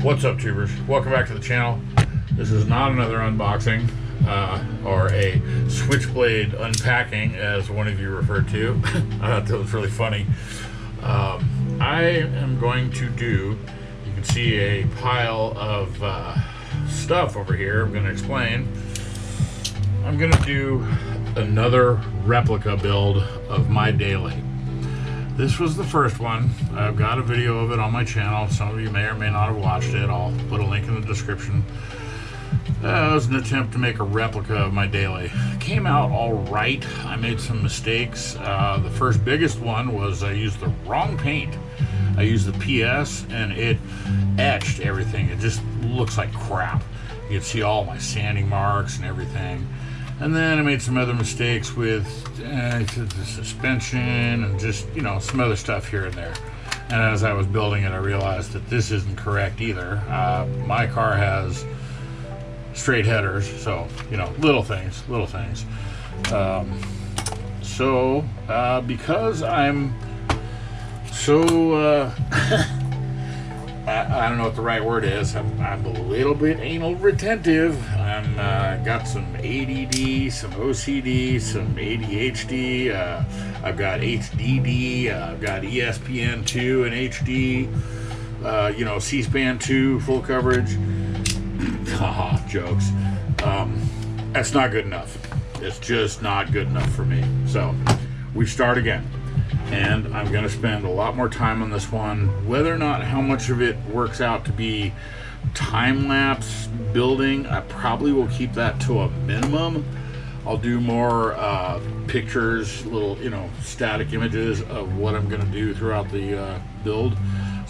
What's up, tubers? Welcome back to the channel. This is not another unboxing or a switchblade unpacking, as one of you referred to. I thought that was really funny. I am going to do, you can see a pile of stuff over here. I'm going to explain. I'm going to do another replica build of my daily. This was the first one. I've got a video of it on my channel. Some of you may or may not have watched it. I'll put a link in the description. It was an attempt to make a replica of my daily. It came out all right. I made some mistakes. The first biggest one was I used the wrong paint. I used the PS and it etched everything. It just looks like crap. You can see all my sanding marks and everything. And then I made some other mistakes with the suspension and just, you know, some other stuff here and there. And as I was building it, I realized that this isn't correct either. My car has straight headers, so, you know, little things. Because I'm so, I don't know what the right word is. I'm a little bit anal retentive. I'm got some ADD, some OCD, some ADHD. I've got HDD. I've got ESPN2 and HD. You know, C-SPAN 2 full coverage. Haha, jokes. That's not good enough. It's just not good enough for me. So we start again. And I'm going to spend a lot more time on this one. Whether or not how much of it works out to be time-lapse building, I probably will keep that to a minimum. I'll do more pictures, little, you know, static images of what I'm going to do throughout the build.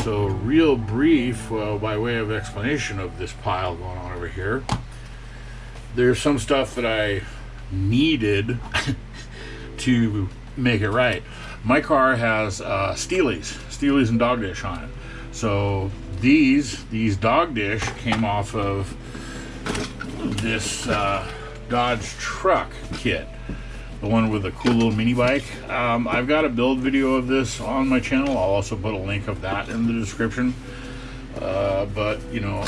So real brief, by way of explanation of this pile going on over here. There's some stuff that I needed to make it right. My car has Steelies and dog dish on it. So these dog dish came off of this Dodge truck kit, the one with the cool little mini bike. I've got a build video of this on my channel. I'll also put a link of that in the description. But you know,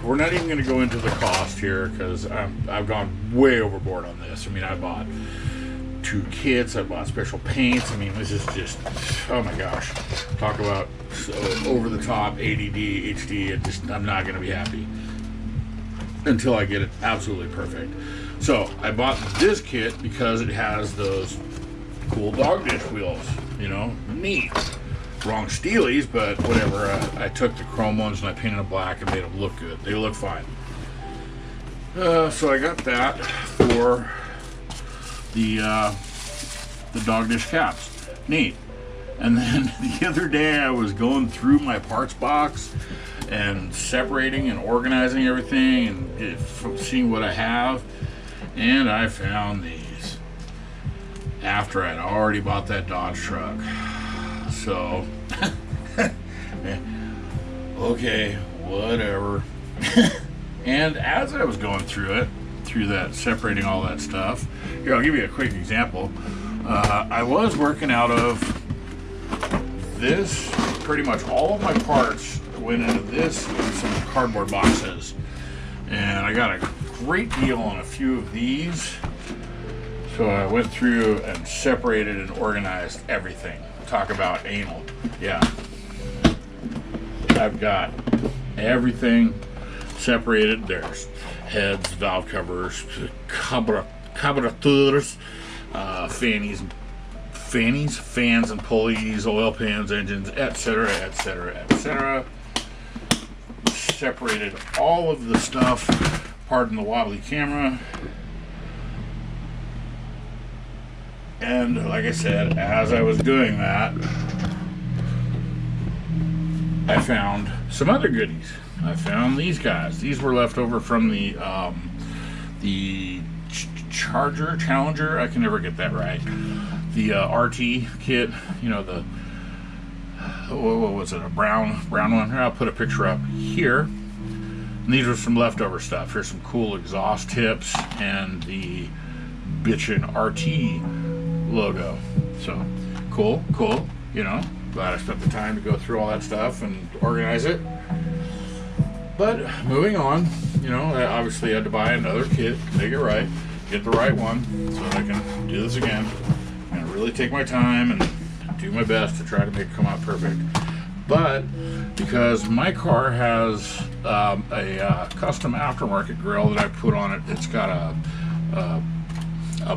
we're not even going to go into the cost here because I've gone way overboard on this. I mean, I bought 2 kits, I bought special paints. I mean, this is just, oh my gosh, talk about over the top ADD, HD. I'm not going to be happy until I get it absolutely perfect. So I bought this kit because it has those cool dog dish wheels, you know, neat. Wrong Steelies, but whatever. I took the chrome ones and I painted them black and made them look good. They look fine. So I got that for the dog dish caps. Neat. And then the other day I was going through my parts box and separating and organizing everything and seeing what I have, and I found these after I'd already bought that Dodge truck. So okay, whatever. And as I was going through that, separating all that stuff, here, I'll give you a quick example. I was working out of this. Pretty much all of my parts went into this and some cardboard boxes. And I got a great deal on a few of these. So I went through and separated and organized everything. Talk about anal. Yeah. I've got everything separated. There's heads, valve covers, carburetors, fans and pulleys, oil pans, engines, etc., etc. Separated all of the stuff. Pardon the wobbly camera. And like I said, as I was doing that, I found some other goodies. I found these guys. These were left over from the Challenger. I can never get that right. The RT kit. You know, the what was it? A brown one. Here, I'll put a picture up here. And these are some leftover stuff. Here's some cool exhaust tips and the bitchin' RT logo. So cool, you know. Glad I spent the time to go through all that stuff and organize it. But moving on, you know, I obviously had to buy another kit, make it right, get the right one, so that I can do this again. I'm gonna really take my time and do my best to try to make it come out perfect. But because my car has a custom aftermarket grill that I put on it, it's got a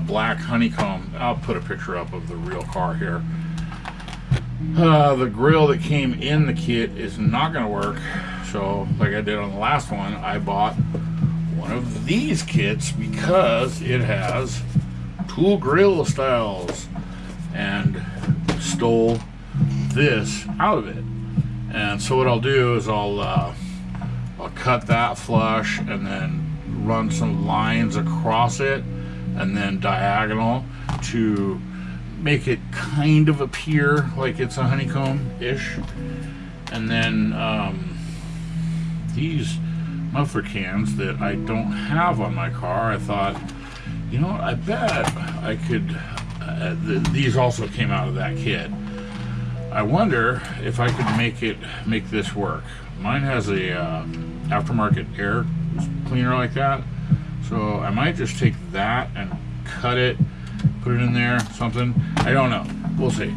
black honeycomb. I'll put a picture up of the real car here. The grill that came in the kit is not going to work. So like I did on the last one, I bought one of these kits because it has 2 grill styles, and stole this out of it. And so what I'll do is I'll cut that flush and then run some lines across it and then diagonal to make it kind of appear like it's a honeycomb-ish. And then these muffler cans that I don't have on my car, I thought, you know, I bet I could, these also came out of that kit. I wonder if I could make this work. Mine has a aftermarket air cleaner like that, so I might just take that and cut it, put it in there, something. I don't know. We'll see.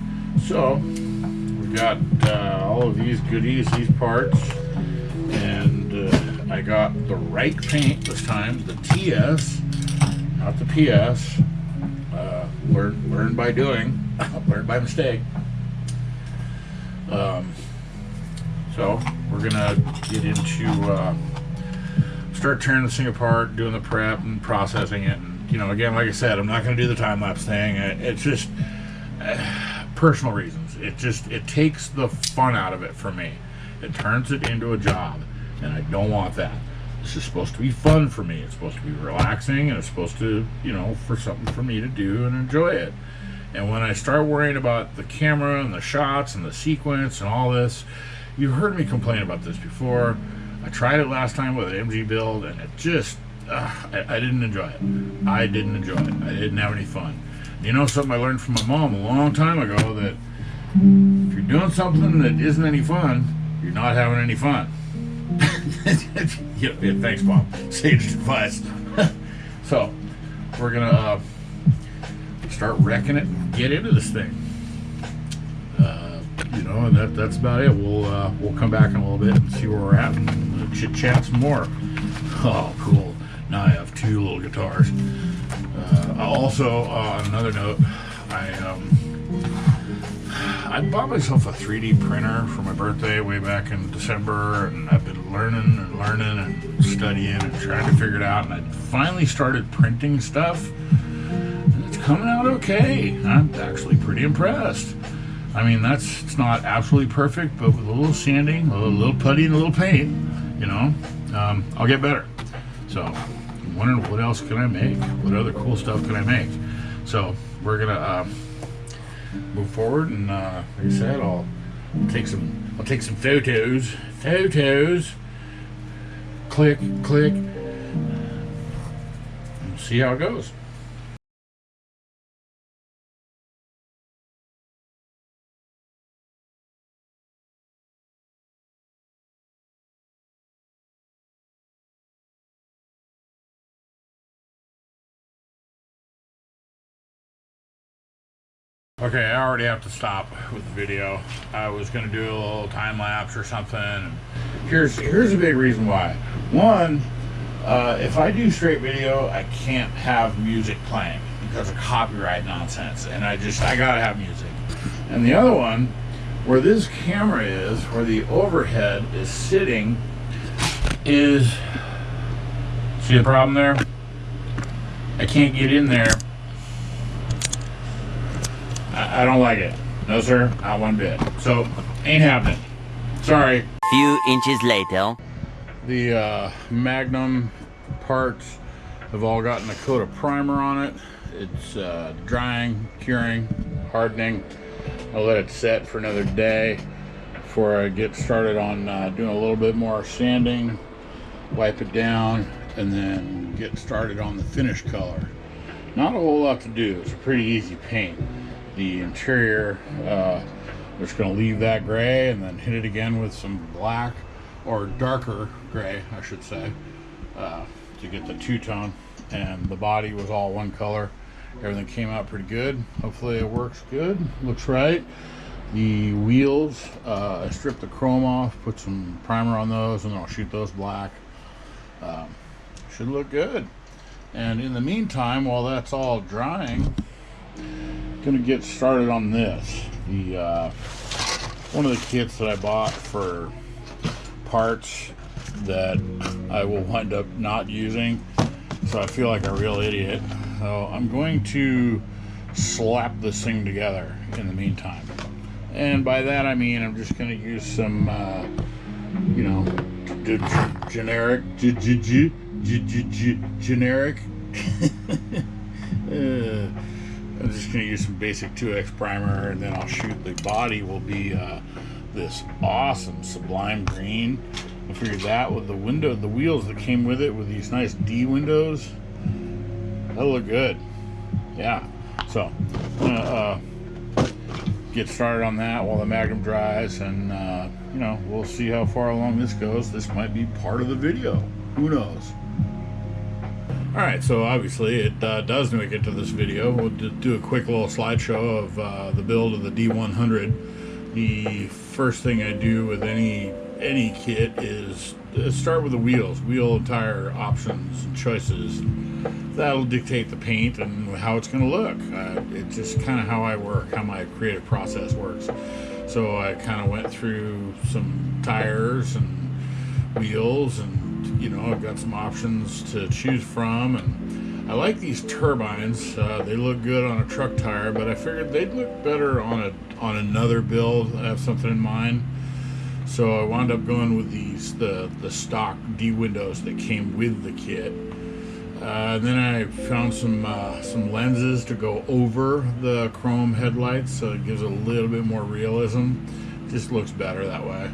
So we got all of these goodies, these parts, and I got the right paint this time, the TS, not the PS. Learn by doing, learn by mistake. So we're gonna get into start tearing this thing apart, doing the prep and processing it. And you know, again, like I said, I'm not gonna do the time-lapse thing. It's just personal reasons. It takes the fun out of it for me. It turns it into a job, and I don't want that. This is supposed to be fun for me. It's supposed to be relaxing, and it's supposed to, you know, for something for me to do and enjoy it. And when I start worrying about the camera and the shots and the sequence and all this, you've heard me complain about this before. I tried it last time with an MG build, and it just, I didn't enjoy it. I didn't enjoy it. I didn't have any fun. You know, something I learned from my mom a long time ago, that if you're doing something that isn't any fun, you're not having any fun. Yeah, thanks, Mom. Sage advice. So, we're gonna start wrecking it and get into this thing. You know, and that's about it. We'll come back in a little bit and see where we're at and chit chat some more. Oh, cool. Now I have 2 little guitars. Also, on another note, I bought myself a 3D printer for my birthday way back in December, and I've been learning and studying and trying to figure it out, and I finally started printing stuff, and it's coming out okay. I'm actually pretty impressed. I mean, it's not absolutely perfect, but with a little sanding, a little putty, and a little paint, you know, I'll get better. So I'm wondering, what else can I make? What other cool stuff can I make? So we're gonna move forward, and like I said, I'll take some photos. Click, and see how it goes. Okay, I already have to stop with the video. I was going to do a little time lapse or something. Here's a big reason why. One, if I do straight video, I can't have music playing because of copyright nonsense, and I gotta have music. And the other one, where this camera is, where the overhead is sitting, is, see the problem there? I can't get in there. I don't like it. No, sir, not one bit. So, ain't happening. Sorry. Few inches later. The MAGNUM parts have all gotten a coat of primer on it. It's drying, curing, hardening. I'll let it set for another day before I get started on doing a little bit more sanding, wipe it down, and then get started on the finish color. Not a whole lot to do. It's a pretty easy paint. The interior, we're just going to leave that gray and then hit it again with some black or darker gray, I should say, to get the two-tone. And the body was all one color. Everything came out pretty good. Hopefully it works good. Looks right. The wheels, I stripped the chrome off, put some primer on those, and then I'll shoot those black. Should look good. And in the meantime, while that's all drying, I'm gonna get started on this. The one of the kits that I bought for parts that I will wind up not using, so I feel like a real idiot. So I'm going to slap this thing together in the meantime. And by that I mean I'm just going to use some, you know, generic, generic. I'm just going to use some basic 2X primer, and then I'll shoot. The body will be this awesome sublime green. I figured that with the wheels that came with it, with these nice D windows, that'll look good. Yeah. So I'm gonna get started on that while the Magnum dries, and you know, we'll see how far along this goes. This might be part of the video. Who knows? Alright, so obviously it does make it to this video. We'll do a quick little slideshow of the build of the D100. The first thing I do with any kit is start with the wheels, wheel and tire options and choices. That'll dictate the paint and how it's going to look. It's just kind of how I work, how my creative process works. So I kind of went through some tires and wheels, and you know, I've got some options to choose from. And I like these turbines. They look good on a truck tire, but I figured they'd look better on another build. I have something in mind. So I wound up going with the stock D windows that came with the kit. Then I found some lenses to go over the chrome headlights, so it gives a little bit more realism. Just looks better that way.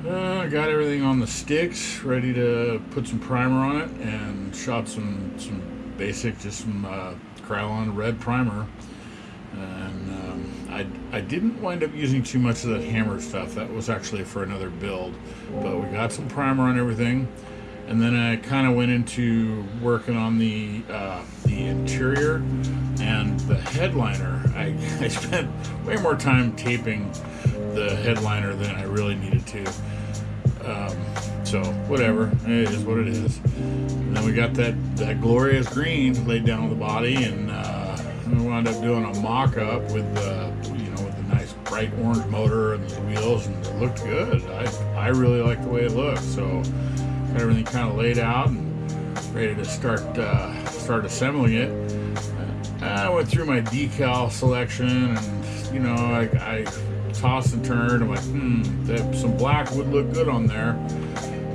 I got everything on the sticks, ready to put some primer on it, and shot some basic, just some Krylon red primer. And I didn't wind up using too much of that hammered stuff. That was actually for another build. But we got some primer on everything. And then I kind of went into working on the interior and the headliner. I spent way more time taping the headliner than I really needed to. So whatever, it is what it is. And then we got that glorious green laid down on the body, and we wound up doing a mock-up with the nice bright orange motor and the wheels, and it looked good. I really like the way it looked. So got everything kind of laid out and ready to start assembling it. I went through my decal selection, and you know, I tossed and turned. I'm like, some black would look good on there,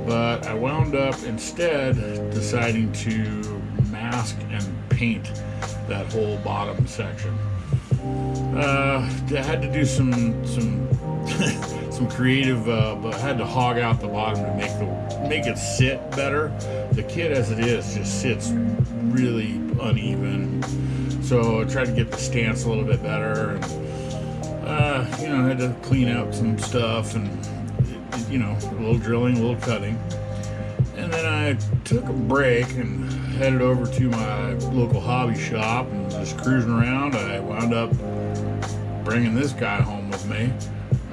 but I wound up instead deciding to mask and paint that whole bottom section. I had to do some creative, but I had to hog out the bottom to make it sit better. The kit as it is just sits really uneven, so I tried to get the stance a little bit better. And you know, I had to clean out some stuff, and you know, a little drilling, a little cutting. And then I took a break and headed over to my local hobby shop, and just cruising around. I wound up bringing this guy home with me.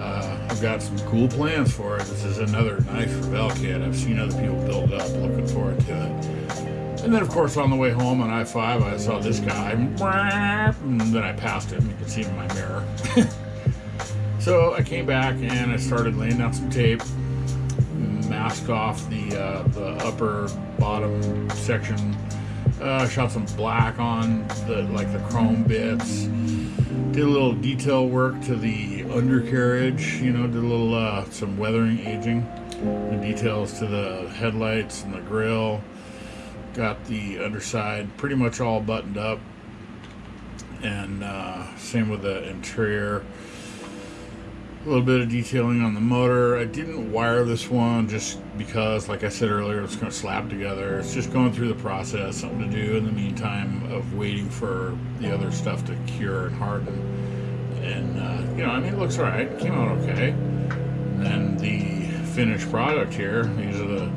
I've got some cool plans for it. This is another nice Revell kit. I've seen other people build it up. Looking forward to it. And then, of course, on the way home on I-5, I saw this guy, and then I passed him. You can see him in my mirror. So I came back and I started laying down some tape, masked off the upper bottom section, shot some black on the chrome bits, did a little detail work to the undercarriage, you know, did a little some weathering, aging, the details to the headlights and the grill. Got the underside pretty much all buttoned up, and same with the interior. A little bit of detailing on the motor. I didn't wire this one just because, like I said earlier, it's going to slap together. It's just going through the process, something to do in the meantime of waiting for the other stuff to cure and harden. And you know, I mean, it looks alright. It came out okay. And the finished product here. These are the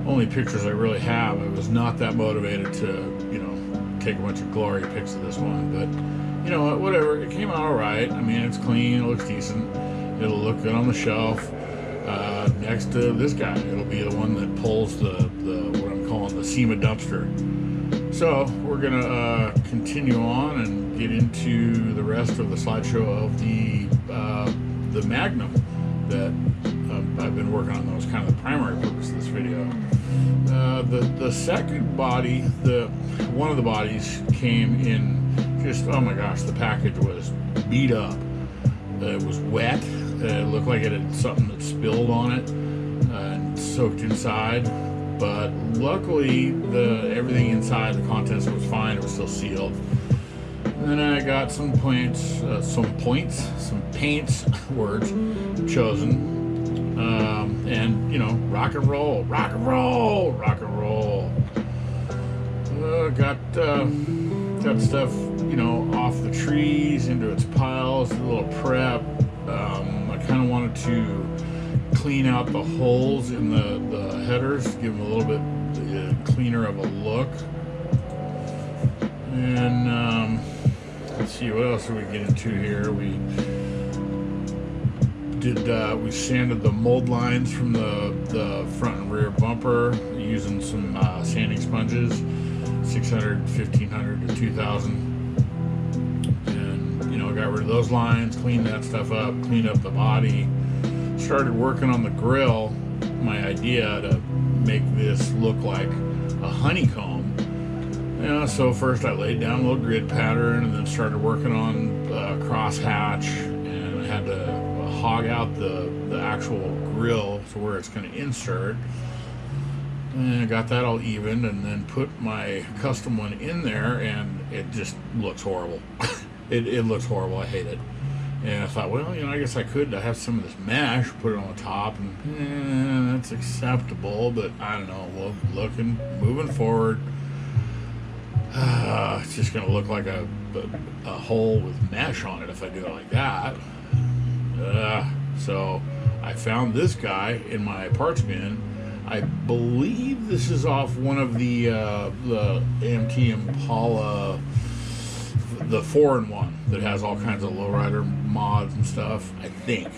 only pictures I really have. I was not that motivated to, you know, take a bunch of glory pics of this one, but you know what, whatever. It came out all right. I mean, it's clean, it looks decent. It'll look good on the shelf next to this guy. It'll be the one that pulls the what I'm calling the SEMA dumpster. So we're gonna continue on and get into the rest of the slideshow of the Magnum that I've been working on. That was kind of the primary purpose of this video. The second body, one of the bodies came in just, oh my gosh, the package was beat up. It was wet. It looked like it had something that spilled on it and soaked inside. But luckily, everything inside, the contents was fine. It was still sealed. And then I got some paints words chosen. And you know, rock and roll. Got stuff, you know, off the trees into its piles, a little prep. I kind of wanted to clean out the holes in the headers, give them a little bit cleaner of a look. And let's see, what else did we get into here? We sanded the mold lines from the front and rear bumper using some sanding sponges, 600, 1500 to 2000, and you know, got rid of those lines, cleaned that stuff up, cleaned up the body, started working on the grill. My idea to make this look like a honeycomb. You know, so first I laid down a little grid pattern and then started working on crosshatch, and I had to hog out the actual grill to where it's going to insert, and I got that all evened, and then put my custom one in there, and it just looks horrible. it looks horrible. I hate it. And I thought, well, you know, I guess I could have some of this mesh, put it on the top, and that's acceptable, but I don't know. Well, moving forward, it's just going to look like a hole with mesh on it if I do it like that. So I found this guy in my parts bin. I believe this is off one of the AMT Impala, the 4-in-1 that has all kinds of lowrider mods and stuff, I think.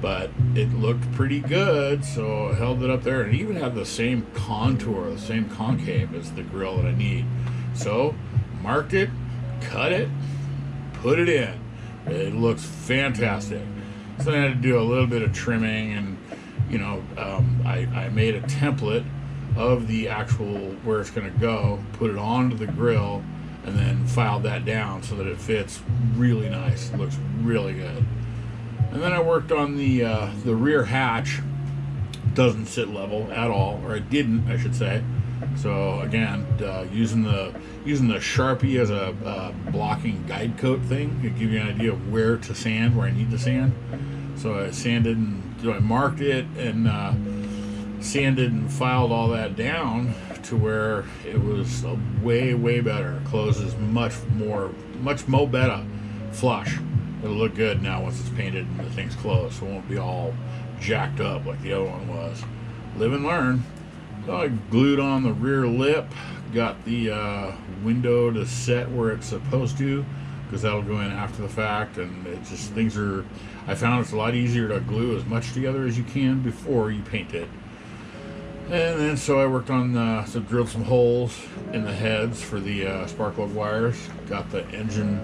But it looked pretty good, so I held it up there, and it even had the same contour, the same concave as the grill that I need. So marked it, cut it, put it in. It looks fantastic. So I had to do a little bit of trimming, and you know, I made a template of the actual where it's going to go, put it onto the grill, and then filed that down so that it fits really nice. It looks really good. And then I worked on the rear hatch. Doesn't sit level at all, or it didn't, I should say. So again, using the Sharpie as a blocking guide coat thing to give you an idea of where to sand, where I need to sand. So I sanded and I marked it and sanded and filed all that down to where it was way better. It closes much more better flush. It'll look good now once it's painted and the thing's closed, so it won't be all jacked up like the other one was. Live and learn. So I glued on the rear lip, got the window to set where it's supposed to, because that'll go in after the fact, and it just, I found it's a lot easier to glue as much together as you can before you paint it. And then so I worked on, drilled some holes in the heads for the spark plug wires, got the engine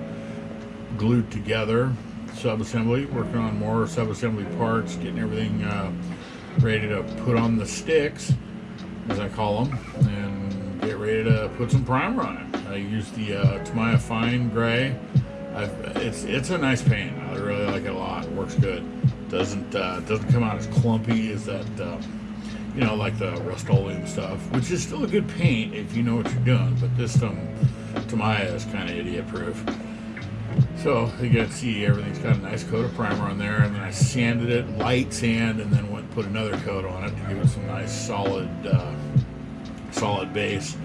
glued together, sub-assembly, working on more sub-assembly parts, getting everything ready to put on the sticks, as I call them, and get ready to put some primer on it. I used the Tamiya Fine Gray. It's a nice paint. I really like it a lot. It works good. Doesn't come out as clumpy as that, you know, like the Rust-Oleum stuff, which is still a good paint if you know what you're doing. But this Tamiya is kind of idiot-proof. So you can see everything's got a nice coat of primer on there, and then I sanded it, light sand, and then went and put another coat on it to give it some nice solid base.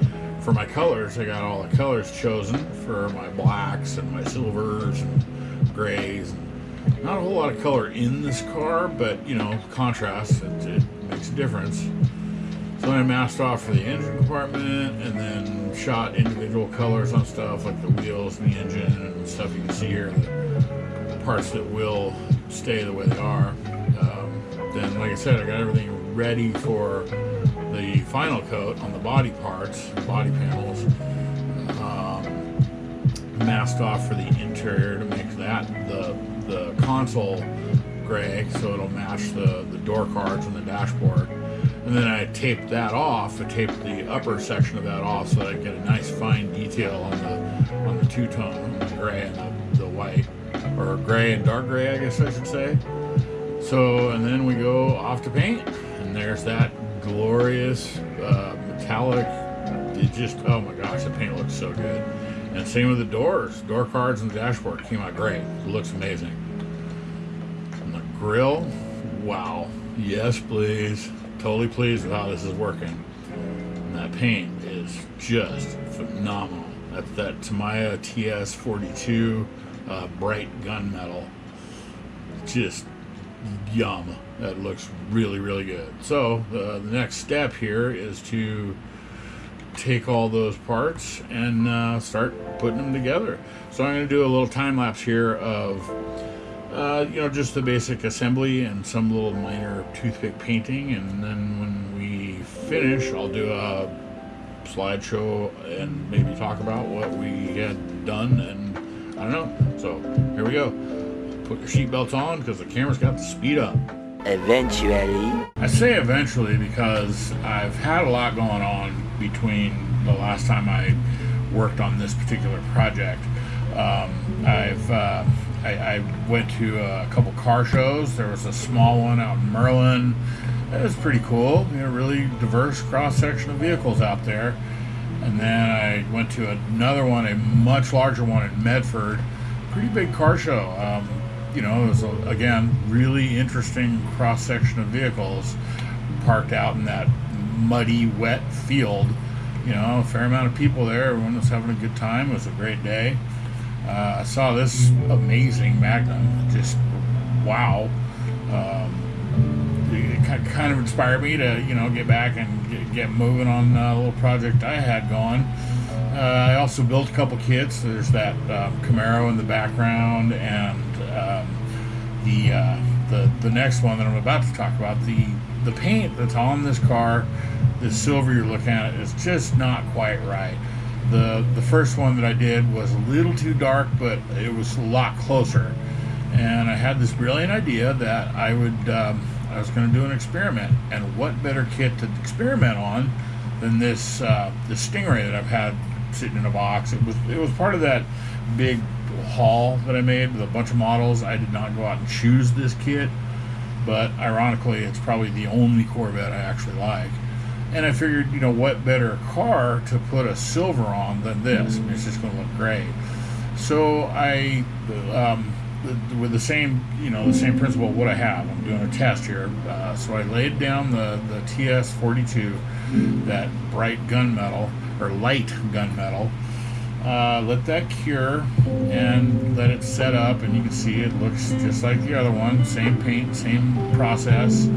For my colors, I got all the colors chosen for my blacks and my silvers and grays. Not a whole lot of color in this car, but you know, contrast. It makes a difference. So I masked off for the engine compartment and then shot individual colors on stuff like the wheels and the engine and stuff. You can see here the parts that will stay the way they are. Then, like I said, I got everything ready for the final coat on the body parts, body panels. Masked off for the interior to make that the console gray, so it'll match the door cards and the dashboard. And then I taped that off. I taped the upper section of that off so that I get a nice fine detail on the two-tone, on the gray and the white, or gray and dark gray, I guess I should say. So, and then we go off to paint, and there's that glorious metallic. It just, oh my gosh, the paint looks so good. And same with the doors, door cards and the dashboard came out great. It looks amazing. And the grill, wow, yes please. Totally pleased with how this is working. And that paint is just phenomenal. That's that Tamiya TS42 bright gunmetal. Just yum. That looks really, really good. So the next step here is to take all those parts and start putting them together. So I'm going to do a little time lapse here of just the basic assembly and some little minor toothpick painting, and then when we finish I'll do a slideshow and maybe talk about what we had done, and I don't know. So here we go. Put your seatbelts on because the camera's got to speed up. Eventually. I say eventually because I've had a lot going on between the last time I worked on this particular project. I went to a couple car shows. There was a small one out in Merlin. It was pretty cool. Really diverse cross-section of vehicles out there. And then I went to another one, a much larger one in Medford. Pretty big car show. It was, again, really interesting cross-section of vehicles parked out in that muddy, wet field. A fair amount of people there. Everyone was having a good time. It was a great day. I saw this amazing Magnum. Just wow. It kind of inspired me to, get back and get moving on a little project I had going. I also built a couple kits. There's that Camaro in the background, and the next one that I'm about to talk about. The paint that's on this car, the silver you're looking at, is just not quite right. The first one that I did was a little too dark, but it was a lot closer. And I had this brilliant idea that I was going to do an experiment. And what better kit to experiment on than this Stingray that I've had sitting in a box. It was part of that big haul that I made with a bunch of models. I did not go out and choose this kit, but ironically, it's probably the only Corvette I actually like. And I figured, what better car to put a silver on than this? I mean, it's just going to look great. So I, with the same principle of what I have, I'm doing a test here. So I laid down the TS42, that bright gunmetal, or light gunmetal. Let that cure and let it set up, and you can see it looks just like the other one. Same paint, same process.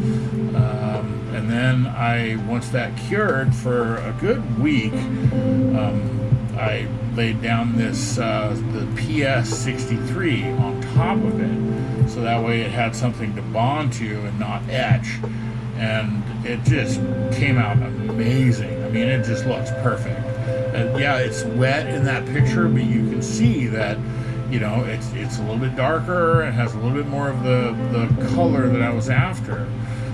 And then once that cured for a good week, I laid down the PS63 on top of it, so that way it had something to bond to and not etch. And it just came out amazing. I mean, it just looks perfect. Yeah, it's wet in that picture, but you can see that, it's a little bit darker and has a little bit more of the color that I was after.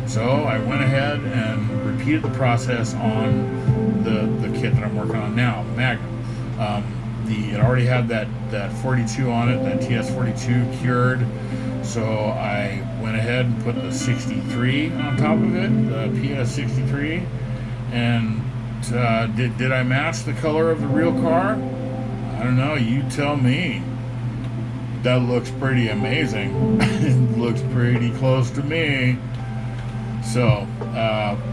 So I went ahead and repeated the process on the kit that I'm working on now, the Magnum. It already had that 42 on it, that TS42 cured. So I went ahead and put the 63 on top of it, the PS63. And did I match the color of the real car? I don't know, you tell me. That looks pretty amazing. It looks pretty close to me. So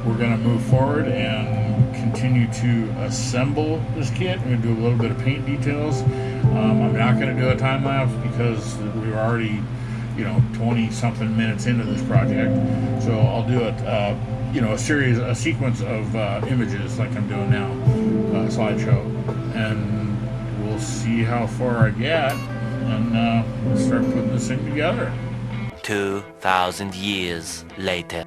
we're going to move forward and continue to assemble this kit. I'm going to do a little bit of paint details. I'm not going to do a time lapse because we were already you know, 20 something minutes into this project. So I'll do it, you know, a sequence of images like I'm doing now, slideshow, and we'll see how far I get, and we'll start putting this thing together. 2,000 years later.